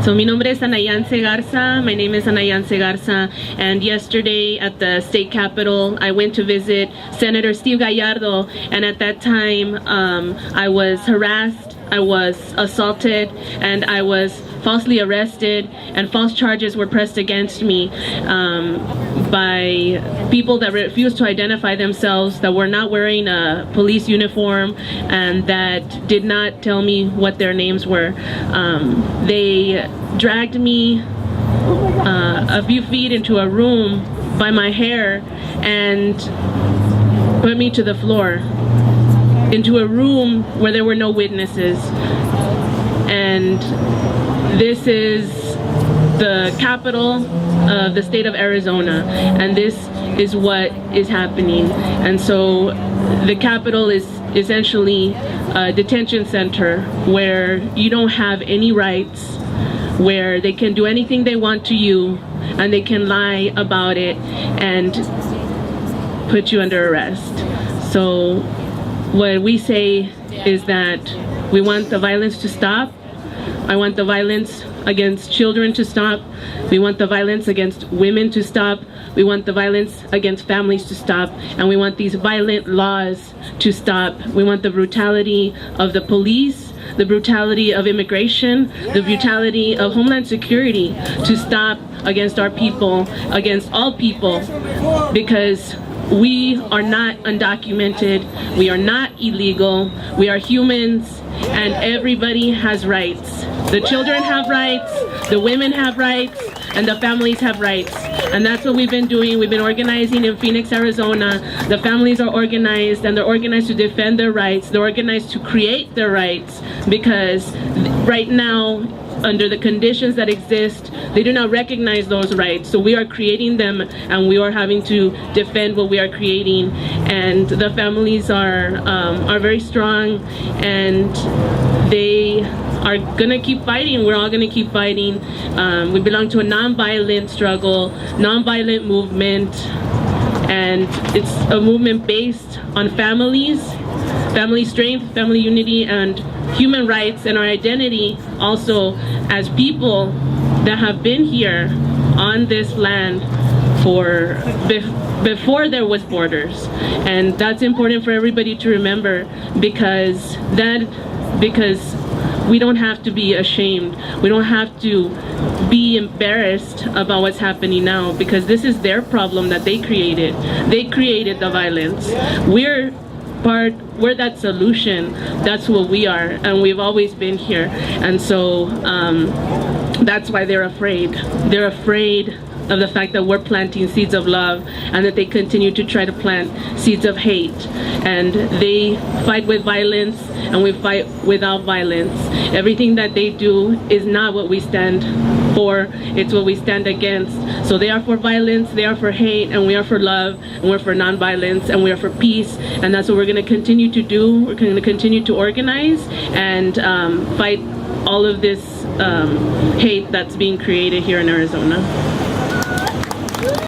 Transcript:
So mi nombre es Anayance Garza. My name is Anayance Garza, and yesterday at the state capitol I went to visit Senator Steve Gallardo, and at that time I was harassed, I was assaulted, and I was falsely arrested, and false charges were pressed against me by people that refused to identify themselves, that were not wearing a police uniform, and that did not tell me what their names were. They dragged me a few feet into a room by my hair and put me to the floor, into a room where there were no witnesses. And this is the capital of the state of Arizona, and this is what is happening. And so the capital is essentially a detention center where you don't have any rights, where they can do anything they want to you, and they can lie about it and put you under arrest. So what we say is that we want the violence to stop. I want the violence against children to stop. We want the violence against women to stop. We want the violence against families to stop. And we want these violent laws to stop. We want the brutality of the police, the brutality of immigration, the brutality of Homeland Security to stop against our people, against all people, because we are not undocumented, we are not illegal, we are humans, and everybody has rights. The children have rights, the women have rights, and the families have rights. And that's what we've been doing. We've been organizing in Phoenix, Arizona. The families are organized, and they're organized to defend their rights. They're organized to create their rights, because right now, under the conditions that exist, they do not recognize those rights. So we are creating them, and we are having to defend what we are creating. And the families are very strong, and they are gonna keep fighting. We're all gonna keep fighting. We belong to a non-violent struggle, non-violent movement, and it's a movement based on families, family strength, family unity, and human rights, and our identity also as people that have been here on this land for before there was borders. And that's important for everybody to remember, because we don't have to be ashamed. We don't have to be embarrassed about what's happening now, because this is their problem that they created. They created the violence. We're that solution. That's what we are, and we've always been here. And so that's why they're afraid. They're afraid of the fact that we're planting seeds of love, and that they continue to try to plant seeds of hate. And they fight with violence, and we fight without violence. Everything that they do is not what we stand for, it's what we stand against. So they are for violence, they are for hate, and we are for love, and we're for nonviolence, and we are for peace. And that's what we're going to continue to do. We're going to continue to organize and fight all of this hate that's being created here in Arizona.